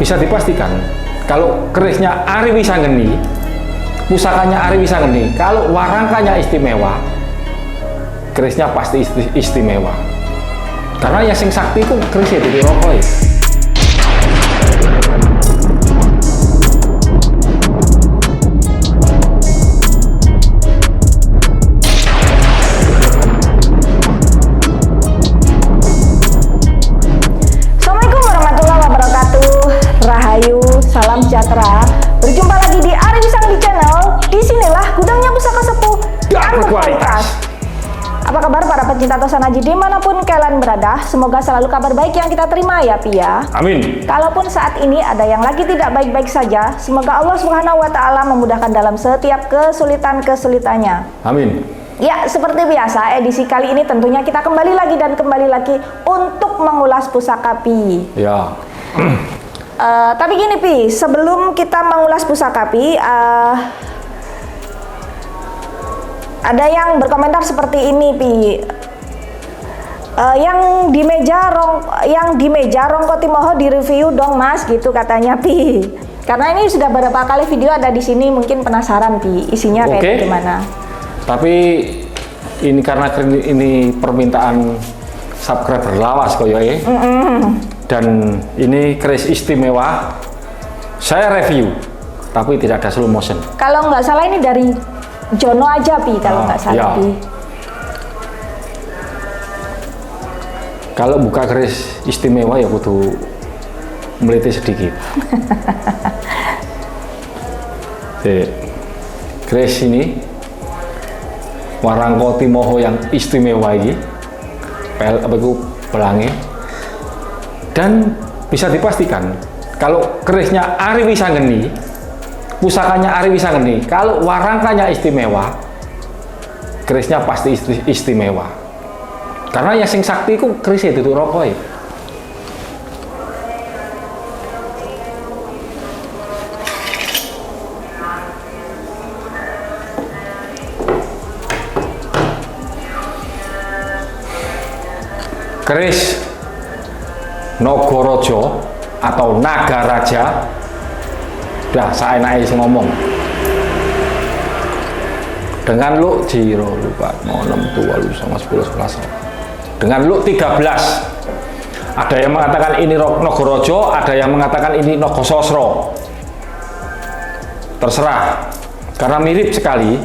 bisa dipastikan kalau kerisnya Ari Wisanggeni, pusakanya Ari Wisanggeni, kalau warangkanya istimewa, kerisnya pasti istimewa. Karena yang sing sakti itu kerisnya di rokok. Salam sejahtera. Berjumpa lagi di Ari Wisanggeni Channel. Disinilah gudangnya pusaka sepuh dan berkualitas. Apa kabar para pencinta Tosanaji dimanapun kalian berada? Semoga selalu kabar baik yang kita terima ya Pi ya. Amin. Kalaupun saat ini ada yang lagi tidak baik-baik saja, semoga Allah Subhanahu Wa Taala memudahkan dalam setiap kesulitannya. Amin. Ya, seperti biasa, edisi kali ini tentunya kita kembali lagi untuk mengulas pusaka Pi. Ya. Tapi gini Pi, sebelum kita mengulas pusaka Pi, ada yang berkomentar seperti ini Pi. Yang di meja Rongko Timoho direview dong Mas, gitu katanya Pi. Karena ini sudah beberapa kali video ada di sini, mungkin penasaran Pi, isinya kayak gimana. Tapi ini karena ini permintaan subscriber lawas koyo ya. Dan ini keris istimewa, saya review, tapi tidak ada slow motion. Kalau nggak salah ini dari Jono aja Pi, kalau nggak salah Pi. Kalau buka keris istimewa ya kudu meliti sedikit. Keris ini Warangko Timoho yang istimewa ini, pelangi. Dan bisa dipastikan kalau kerisnya Ari Wisanggeni, pusakanya Ari Wisanggeni, kalau warangkanya istimewa, kerisnya pasti istimewa. Karena yang sing sakti itu kerisnya itu rokok. Keris Nogorojo atau Nagaraja, dah saya naik ngomong dengan lu Jiro lupa mau 6 tua lu sama 10 11 dengan lu 13. Ada yang mengatakan ini Nogorojo, ada yang mengatakan ini Nogososro, terserah karena mirip sekali.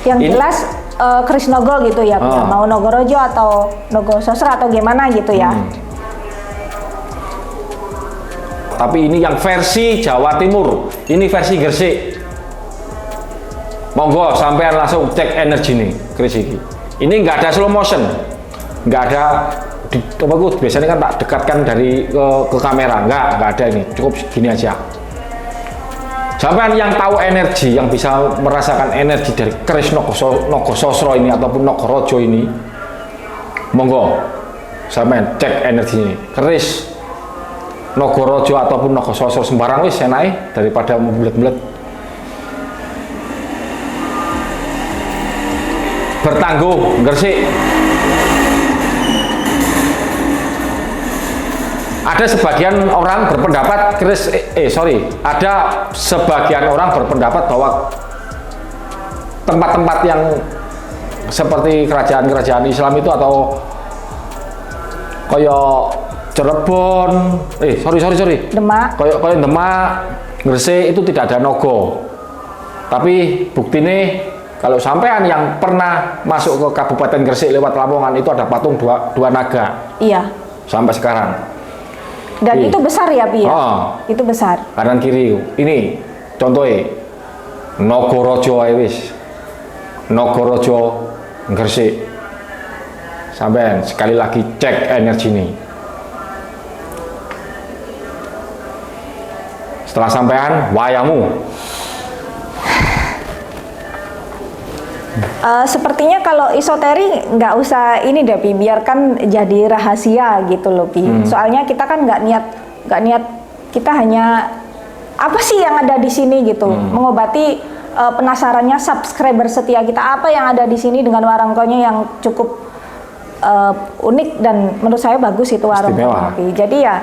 Yang jelas keris Nogo gitu ya, mau Nogorojo atau Nogososro atau gimana gitu ya. Tapi ini yang versi Jawa Timur, ini versi Gresik. Monggo sampean langsung cek energi nih keris ini. Ini nggak ada slow motion, nggak ada biasanya kan tak dekatkan dari ke kamera, nggak ada ini, cukup gini aja. Sampai yang tahu energi, yang bisa merasakan energi dari keris Nogososro ini ataupun Nogorojo ini, monggo sampai cek energi ini. Keris Nogorojo ataupun Nogososro sembarang wis enake daripada membelet-belet. Bertangguh Gresik. Ada sebagian orang berpendapat ada sebagian orang berpendapat bahwa tempat-tempat yang seperti kerajaan-kerajaan Islam itu atau koyo Cirebon, Demak, koyo Demak, Gresik itu tidak ada nogo. Tapi bukti nih kalau sampean yang pernah masuk ke Kabupaten Gresik lewat Lamongan itu ada patung dua naga. Iya. Sampai sekarang. Dan itu besar ya Pi ya? Itu besar. Kanan kiri. Ini contohnya Nogorojo wis. Nogorojo Gresik. Sampean sekali lagi cek energi ini. Setelah sampean wayamu. Sepertinya kalau esoteri nggak usah ini deh Pi, biarkan jadi rahasia gitu loh Pi. Soalnya kita kan nggak niat kita hanya apa sih yang ada di sini gitu, mengobati penasarannya subscriber setia kita, apa yang ada di sini dengan warangkonya yang cukup unik dan menurut saya bagus itu warung kopi. Jadi ya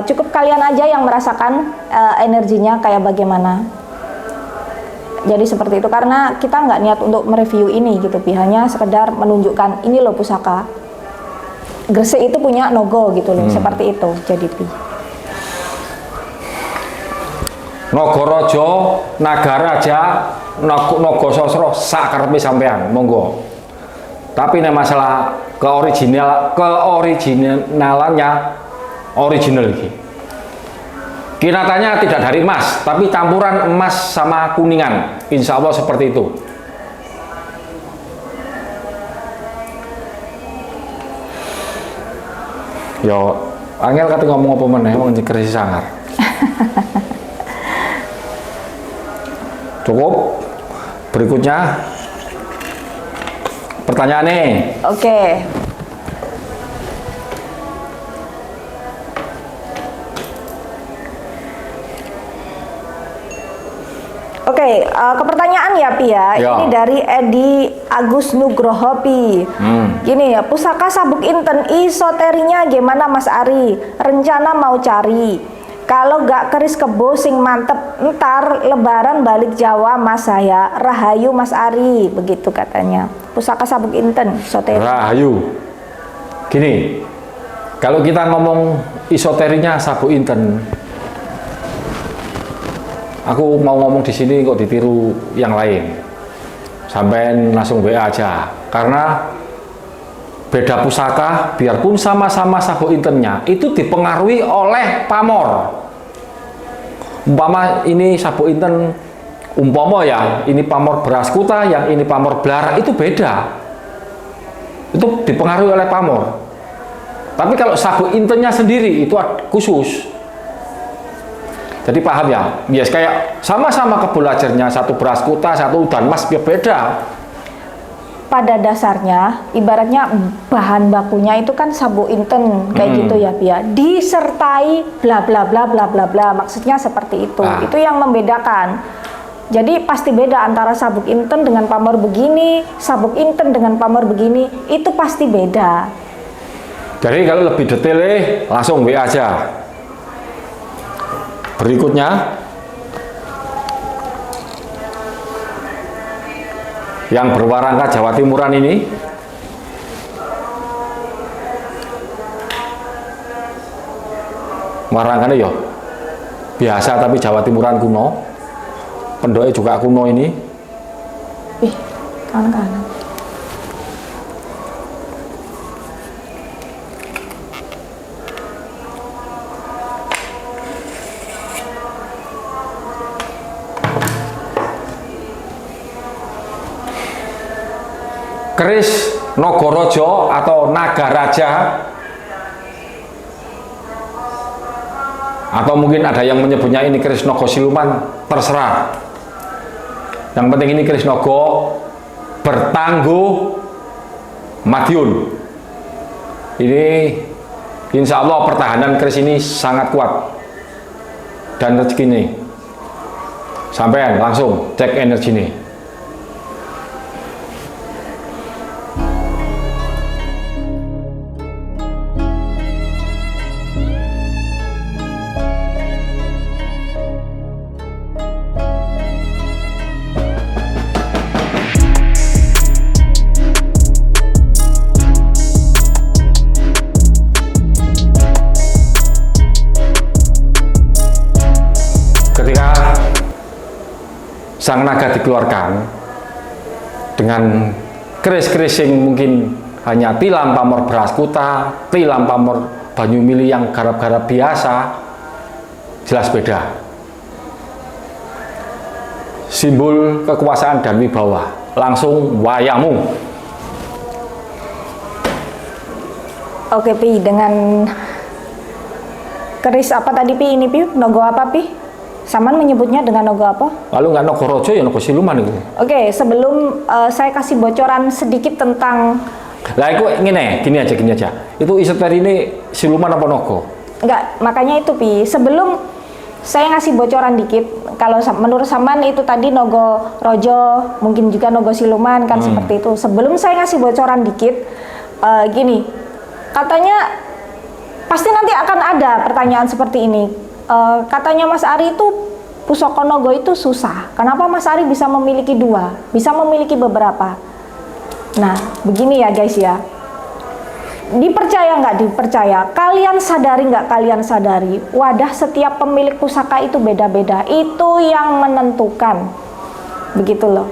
cukup kalian aja yang merasakan energinya kayak bagaimana. Jadi seperti itu, karena kita nggak niat untuk mereview ini gitu, hanya sekedar menunjukkan ini loh pusaka Gresik itu punya Nogo gitu loh, seperti itu. Jadi Nogorojo, Nagaraja, Nogososro sak karepe sampean, monggo. Tapi nek masalah keoriginalannya original iki. Kinatanya tidak dari emas, tapi campuran emas sama kuningan. Insya Allah seperti itu. Yo, angel kata ngomong apa meneh wong nyeker sangar. Cukup. Berikutnya pertanyaan nih. Oke. Oke, ke pertanyaan ya Pi ya. Ini dari Edi Agus Nugroho Pi. Gini ya, pusaka sabuk inten isoterinya gimana Mas Ari? Rencana mau cari. Kalau gak keris kebo sing mantep, ntar lebaran balik Jawa Mas saya. Rahayu Mas Ari, begitu katanya. Pusaka sabuk inten isoteri. Rahayu. Gini, kalau kita ngomong isoterinya sabuk inten, aku mau ngomong di sini kok ditiru yang lain. Sampai langsung WA aja. Karena beda pusaka, biarpun sama-sama sabuk intennya, itu dipengaruhi oleh pamor. Umpama ini sabuk inten, umpama ya, ini pamor beras kuta, yang ini pamor belara, itu beda. Itu dipengaruhi oleh pamor. Tapi kalau sabuk intennya sendiri, itu khusus. Jadi paham ya? Yes, kayak sama-sama kebulajarnya, satu beras kuta, satu udan mas, ya beda. Pada dasarnya, ibaratnya bahan bakunya itu kan sabuk inten kayak gitu ya, Pia. Disertai bla bla bla bla bla bla. Maksudnya seperti itu. Itu yang membedakan. Jadi pasti beda antara sabuk inten dengan pamor begini, sabuk inten dengan pamor begini, itu pasti beda. Jadi kalau lebih detail langsung WA aja. Berikutnya yang berwarangka Jawa Timuran ini warangkanya ya biasa tapi Jawa Timuran kuno, pendoknya juga kuno ini. Kanan-kanan. Keris Nogorojo atau Nagaraja, atau mungkin ada yang menyebutnya ini keris Nogo Siluman, terserah. Yang penting ini keris Nogo bertangguh Madiun. Ini insya Allah pertahanan keris ini sangat kuat dan rezeki ini. Sampean langsung cek energi ini. Sang naga dikeluarkan dengan keris-keris yang mungkin hanya tilam pamor beras kuta, tilam pamor banyu mili yang garap-garap biasa, jelas beda. Simbol kekuasaan dan wibawa, langsung wayamu. Oke Pi, dengan keris apa tadi Pi ini Pi? Nogo apa Pi? Saman menyebutnya dengan Nogo apa? Lalu nggak Nogorojo ya Nogo Siluman itu. Oke, sebelum saya kasih bocoran sedikit tentang. Lah itu gini aja. Itu isoteri ini Siluman apa Nogo? Enggak, makanya itu Pi. Sebelum saya ngasih bocoran dikit, kalau menurut Saman itu tadi Nogorojo, mungkin juga Nogo Siluman kan seperti itu. Sebelum saya ngasih bocoran dikit, gini, katanya pasti nanti akan ada pertanyaan seperti ini. Katanya Mas Ari itu pusaka nogo itu susah. Kenapa Mas Ari bisa memiliki 2, bisa memiliki beberapa? Nah, begini ya guys ya. Dipercaya nggak dipercaya, kalian sadari nggak kalian sadari, wadah setiap pemilik pusaka itu beda-beda. Itu yang menentukan, begitu loh.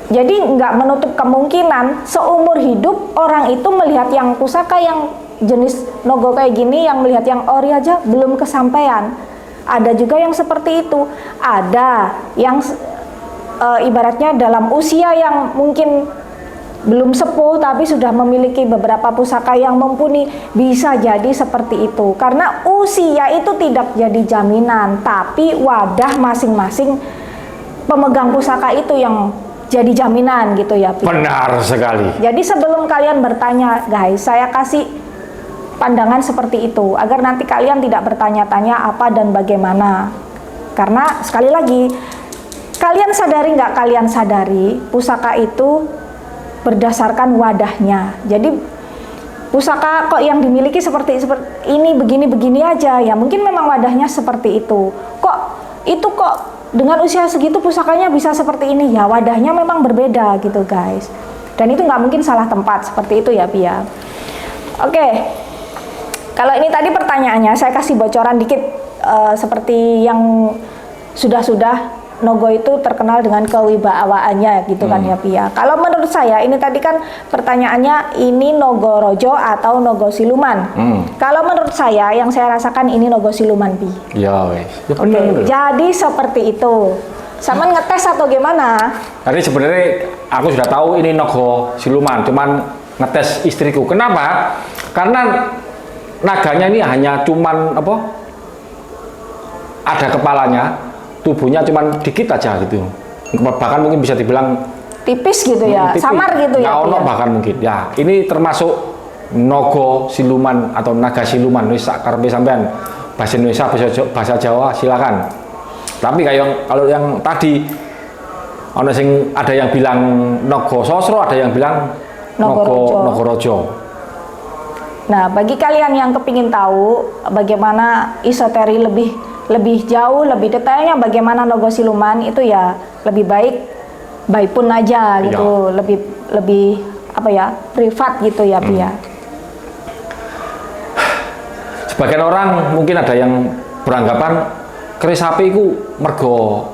Jadi nggak menutup kemungkinan seumur hidup orang itu melihat yang pusaka yang jenis nogo kayak gini, yang melihat yang ori aja belum kesampaian. Ada juga yang seperti itu, ada yang ibaratnya dalam usia yang mungkin belum sepuh tapi sudah memiliki beberapa pusaka yang mumpuni, bisa jadi seperti itu. Karena usia itu tidak jadi jaminan, tapi wadah masing-masing pemegang pusaka itu yang jadi jaminan gitu ya, Pi. Benar sekali. Jadi sebelum kalian bertanya, guys, saya kasih pandangan seperti itu agar nanti kalian tidak bertanya-tanya apa dan bagaimana. Karena sekali lagi, kalian sadari nggak kalian sadari, pusaka itu berdasarkan wadahnya. Jadi pusaka kok yang dimiliki seperti ini begini aja ya, mungkin memang wadahnya seperti itu. Kok dengan usia segitu pusakanya bisa seperti ini ya, wadahnya memang berbeda gitu guys. Dan itu nggak mungkin salah tempat seperti itu ya Pia. Oke, kalau ini tadi pertanyaannya saya kasih bocoran dikit, seperti yang sudah nogo itu terkenal dengan kewibawaannya gitu kan ya Pia. Kalau menurut saya ini tadi kan pertanyaannya ini nogo rojo atau nogo siluman. Kalau menurut saya yang saya rasakan ini nogo siluman Pi. Ya wes. Ya, Oke, jadi seperti itu. Sama ngetes atau gimana? Tadi sebenarnya aku sudah tahu ini nogo siluman, cuman ngetes istriku. Kenapa? Karena naganya ini hanya cuman apa? Ada kepalanya, tubuhnya cuman dikit aja gitu. Bahkan mungkin bisa dibilang tipis gitu ya, tipis. Samar gitu ya. Ono bahkan mungkin. Ya, ini termasuk nogo siluman atau naga siluman. Wis karepe sampean bahasa Indonesia, bahasa Jawa silakan. Tapi kayak kalau yang tadi ada yang bilang nogo sosro, ada yang bilang nogo rojo. Nah, bagi kalian yang kepingin tahu bagaimana esoteri lebih jauh, lebih detailnya bagaimana nogo siluman itu ya lebih baik by pun aja gitu, lebih apa ya, privat gitu ya Pia. Sebagian orang mungkin ada yang beranggapan keris sapi itu mergo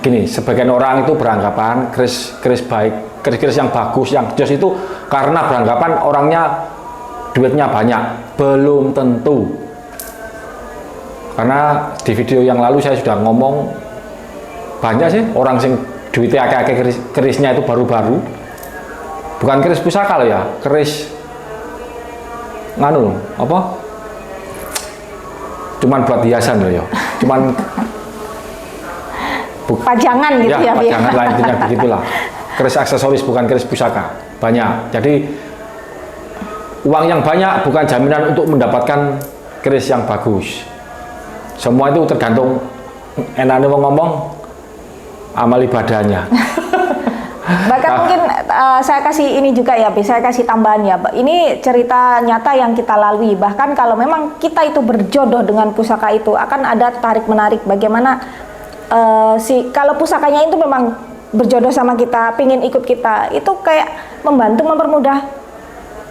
gini, sebagian orang itu beranggapan keris baik, keris yang bagus, yang jos itu karena beranggapan orangnya duitnya banyak. Belum tentu. Karena di video yang lalu saya sudah ngomong banyak sih orang sing duitnya akeh-akeh kerisnya itu baru-baru. Bukan keris pusaka loh ya, keris nganu apa? Cuman buat hiasan loh ya. Cuman pajangan gitu ya, pajangan lah intinya begitulah. Keris aksesoris bukan keris pusaka. Banyak. Jadi uang yang banyak bukan jaminan untuk mendapatkan keris yang bagus. Semua itu tergantung enaknya mau ngomong amal ibadahnya. Bahkan mungkin saya kasih ini juga ya, saya kasih tambahan ya. Ini cerita nyata yang kita lalui. Bahkan kalau memang kita itu berjodoh dengan pusaka itu, akan ada tarik menarik. Bagaimana kalau pusakanya itu memang berjodoh sama kita, pingin ikut kita, itu kayak membantu mempermudah.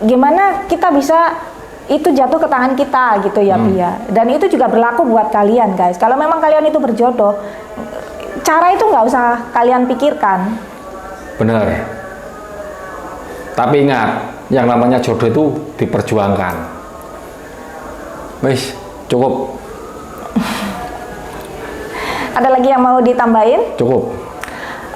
Gimana kita bisa itu jatuh ke tangan kita gitu ya Pia. Dan itu juga berlaku buat kalian guys. Kalau memang kalian itu berjodoh, cara itu nggak usah kalian pikirkan. Benar. Tapi ingat, yang namanya jodoh itu diperjuangkan. Wis, cukup. Ada lagi yang mau ditambahin? Cukup.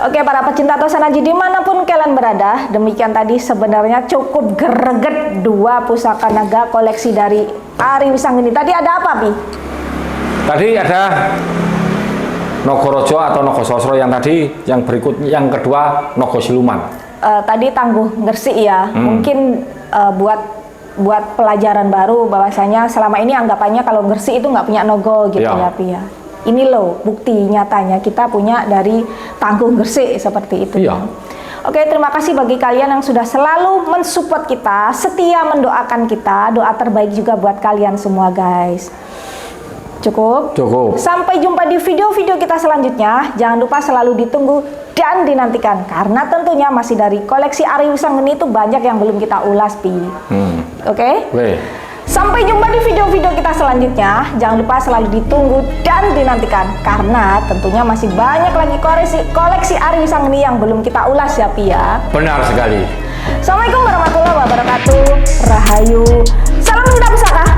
Oke, para pecinta Tosanaji dimanapun kalian berada, demikian tadi sebenarnya cukup greget 2 pusaka naga koleksi dari Ari Wisanggeni. Tadi ada apa, Pi? Tadi ada nogo rojo atau nogo sosro yang tadi, yang berikut, yang kedua nogo siluman. Tadi Tangguh Gresik ya, mungkin buat pelajaran baru bahwasanya selama ini anggapannya kalau Gresik itu nggak punya nogo gitu ya, Pi ya. Ini loh bukti nyatanya kita punya dari Tangguh Gresik seperti itu. Iya. Oke, terima kasih bagi kalian yang sudah selalu mensupport kita, setia mendoakan kita. Doa terbaik juga buat kalian semua, guys. Cukup? Cukup. Sampai jumpa di video-video kita selanjutnya. Jangan lupa selalu ditunggu dan dinantikan. Karena tentunya masih dari koleksi Ari Wisanggeni itu banyak yang belum kita ulas, Pi. Oke? Sampai jumpa di video-video kita selanjutnya. Jangan lupa selalu ditunggu dan dinantikan. Karena tentunya masih banyak lagi koleksi Ari Wisanggeni yang belum kita ulas ya, Pi ya. Benar sekali. Assalamualaikum warahmatullahi wabarakatuh. Rahayu. Salam Gunda Pusaka.